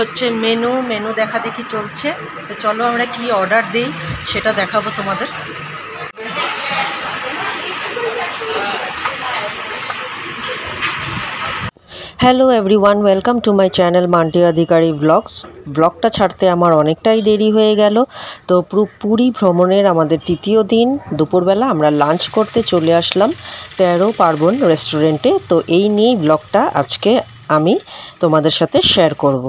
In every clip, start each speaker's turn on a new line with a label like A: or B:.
A: হচ্ছে menu menu দেখা দেখি চলছে। তো চলো আমরা কি অর্ডার দিই সেটা দেখাবো তোমাদের। Hello everyone, welcome to my channel Manti Adhikari vlogs. ব্লগটা ছাড়তে আমার অনেকটাই দেরি হয়ে গেল। তো পুরী ভ্রমণের আমাদের তৃতীয় দিন দুপুরবেলা আমরা লাঞ্চ করতে চলে আসলাম 13 পার্বণ রেস্টুরেন্টে। তো এই নিয়েই ব্লগটা আজকে আমি তোমাদের সাথে শেয়ার করব।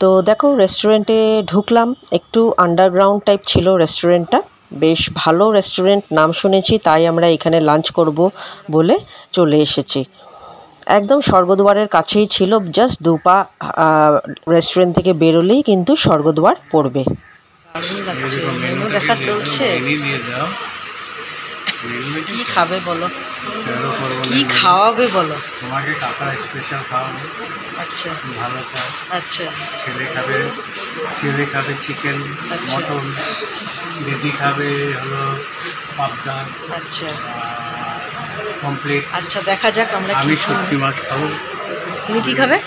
A: তো দেখো, রেস্টুরেন্টে ঢুকলাম, একটু আন্ডারগ্রাউন্ড টাইপ ছিল রেস্টুরেন্টটা। বেশ ভালো রেস্টুরেন্ট, নাম শুনেছি, তাই আমরা এখানে লাঞ্চ করব বলে চলে এসেছি। একদম স্বর্গদ্বারের কাছেই ছিল, জাস্ট দুপা রেস্টুরেন্ট থেকে বেরোলেই কিন্তু স্বর্গদ্বার পড়বে। মেনু দেখা চলছে। কি খাবে বলো, কি খাওয়াবে বলো?
B: তোমাকে কাকা স্পেশাল খাওয়াবে।
A: আচ্ছা
B: ভালো খাও।
A: আচ্ছা।
B: ছেলে খাবে চিকেন মটন, বেবি খাবে হলো পাবদা।
A: আচ্ছা
B: কমপ্লিট।
A: আচ্ছা, দেখা যাক আমরা
B: আমি শুটকি মাছ খাবো।
A: তুমি কি খাবে?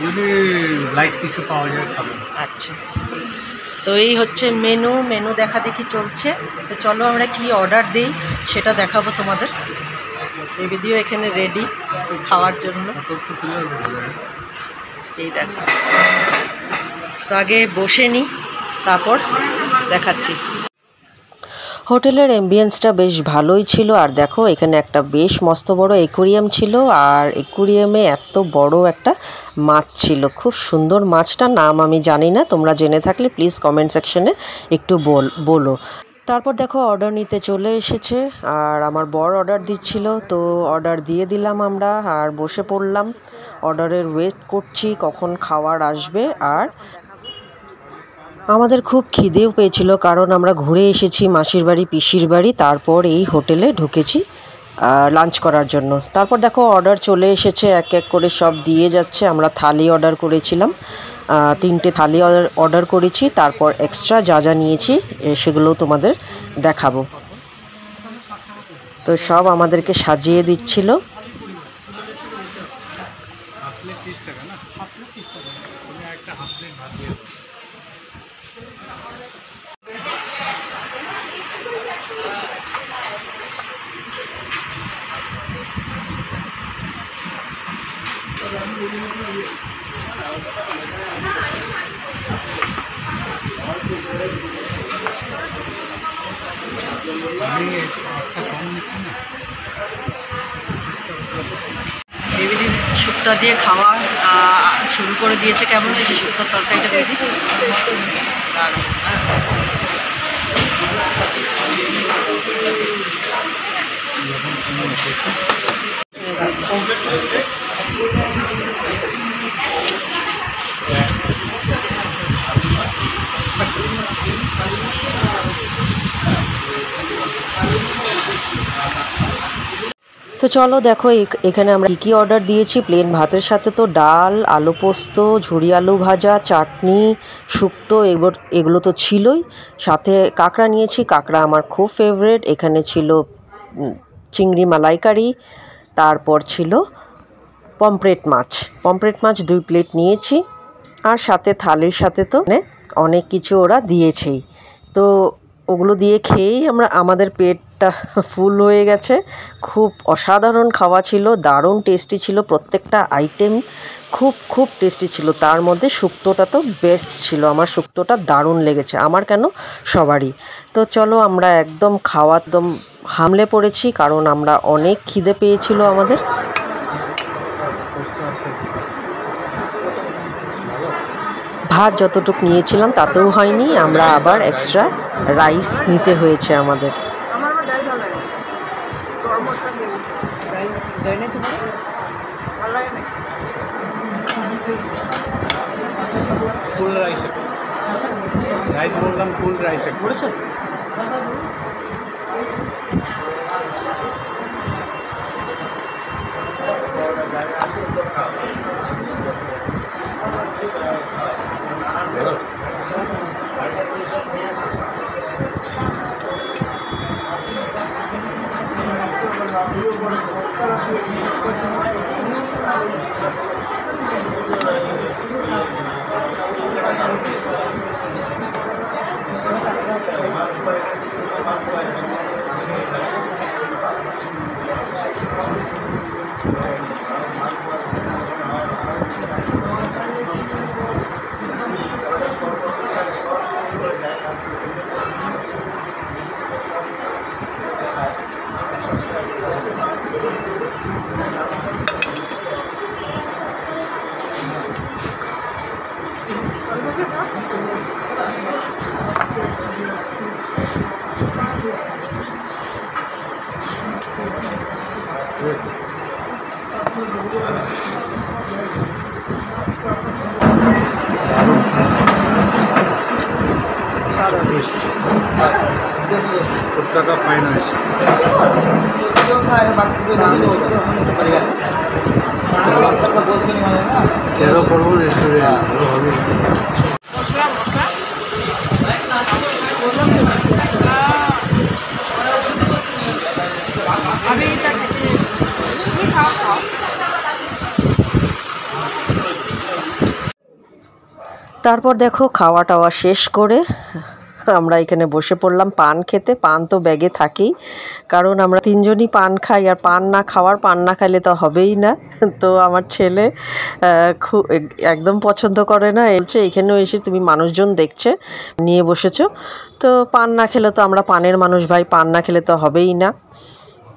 B: যদি লাইট কিছু পাওয়া যায় খাবো।
A: আচ্ছা, তো এই হচ্ছে মেনু মেনু দেখা দেখি চলছে। তো চলো আমরা কি অর্ডার দিই সেটা দেখাবো তোমাদের। বেবিদিও এখানে রেডি খাওয়ার জন্য। এই দেখো, তো আগে বসে নিই, তারপর দেখাচ্ছি। হোটেলের অ্যাম্বিয়েন্সটা বেশ ভালোই ছিল। আর দেখো, এখানে একটা বেশ মস্ত বড় অ্যাকুরিয়াম ছিল, আর অ্যাকুরিয়ামে এত বড় একটা মাছ ছিল। খুব সুন্দর মাছটার নাম আমি জানি না, তোমরা জেনে থাকলে প্লিজ কমেন্ট সেকশনে একটু বলো। তারপর দেখো, অর্ডার নিতে চলে এসেছে, আর আমার বর অর্ডার দিচ্ছিল, তো অর্ডার দিয়ে দিলাম আমরা আর বসে পড়লাম। অর্ডারের ওয়েট করছি কখন খাবার আসবে। আর আমাদের খুব খিদেও পেয়েছিল, কারণ আমরা ঘুরে এসেছি মাসির বাড়ি পিসির বাড়ি, তারপর এই হোটেলে ঢুকেছি লাঞ্চ করার জন্য। তারপর দেখো, অর্ডার চলে এসেছে, এক এক করে সব দিয়ে যাচ্ছে। আমরা থালি অর্ডার করেছিলাম, 3টে থালি অর্ডার করেছি। তারপর এক্সট্রা যা যা নিয়েছি সেগুলো তোমাদের দেখাবো। তো সব আমাদেরকে সাজিয়ে দিচ্ছিল। বেবিদি শুক্তা দিয়ে খাওয়া শুরু করে দিয়েছে। কেমন হয়েছে শুক্তার তরকারিটা বেবিদি? দারুণ। তো চলো দেখো, এখানে আমরা কী অর্ডার দিয়েছি। প্লেন ভাতের সাথে তো ডাল, আলু পোস্ত, ঝুরি আলু ভাজা, চাটনি, শুক্তো, এগুলো তো ছিলই। সাথে কাঁকড়া নিয়েছি, কাঁকড়া আমার খুব ফেভারেট। এখানে ছিল চিংড়ি মালাইকারি, তারপর ছিল পমফ্রেট মাছ 2 প্লেট নিয়েছি। আর সাথে থালির সাথে তো অনেক কিছু ওরা দিয়েছেই। তো ওগুলো দিয়ে খেয়েই আমাদের পেটটা ফুল হয়ে গেছে। খুব অসাধারণ খাওয়া ছিল, দারুণ টেস্টি ছিল, প্রত্যেকটা আইটেম খুব টেস্টি ছিল। তার মধ্যে শুক্তোটা তো বেস্ট ছিল, আমার শুক্তোটা দারুণ লেগেছে, আমার কেন সবারই। তো চলো, আমরা একদম হামলে পড়েছি, কারণ আমরা অনেক খিদে পেয়েছিল আমাদের। ভাত যতটুকু নিয়েছিলাম তাতেও হয়নি, আমরা আবার এক্সট্রা রাইস নিতে হয়েছে আমাদের।
B: রাইস বললাম, ফুল রাইস করেছো? এসছে, 70 টাকা ফাইন হয়েছে। তেরো পড়বো রেস্টুরেন্ট ভালো হবে।
A: তারপর দেখো খাওয়া টাওয়া শেষ করে আমরা এখানে বসে পড়লাম পান খেতে। পান তো ব্যাগে থাকেই, কারণ আমরা তিনজনই পান খাই, আর পান না খাইলে তো হবেই না। তো আমার ছেলে খুব একদম পছন্দ করে না, বলছে এখানেও এসে তুমি মানুষজন দেখছে নিয়ে বসেছো, তো পান না খেলে তো আমরা পানের মানুষ ভাই, পান না খেলে তো হবেই না।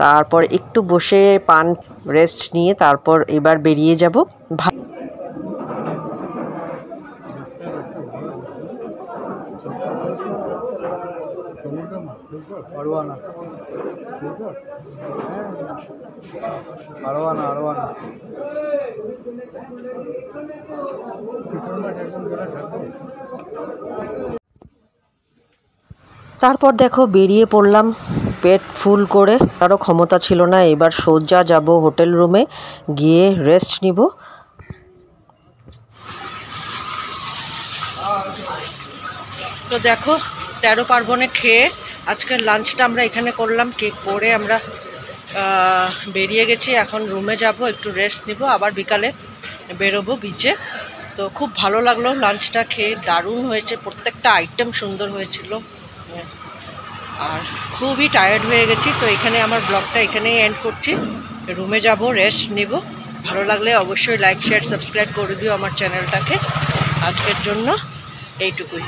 A: তারপর একটু বসে পান রেস্ট নিয়ে তারপর এবার বেরিয়ে যাব। তারপর দেখো বেরিয়ে পড়লাম পেট ফুল করে, কারো ক্ষমতা ছিল না, এবার সোজা যাব হোটেল রুমে গিয়ে রেস্ট নিব। তো দেখো 13 পার্বণে খেয়ে আজকের লাঞ্চটা আমরা এখানে করলাম, কেক করে আমরা বেরিয়ে গেছি। এখন রুমে যাব, একটু রেস্ট নিব, আবার বিকালে বেরোবো বিচে। তো খুব ভালো লাগলো লাঞ্চটা খেয়ে, দারুণ হয়েছে, প্রত্যেকটা আইটেম সুন্দর হয়েছিল। আর খুবই টায়ার্ড হয়ে গেছি, তো এখানে আমার ব্লগটা এখানেই এন্ড করছি। রুমে যাব, রেস্ট নিব। ভালো লাগলে অবশ্যই লাইক শেয়ার সাবস্ক্রাইব করে দিও আমার চ্যানেলটাকে। আজকের জন্য এইটুকুই।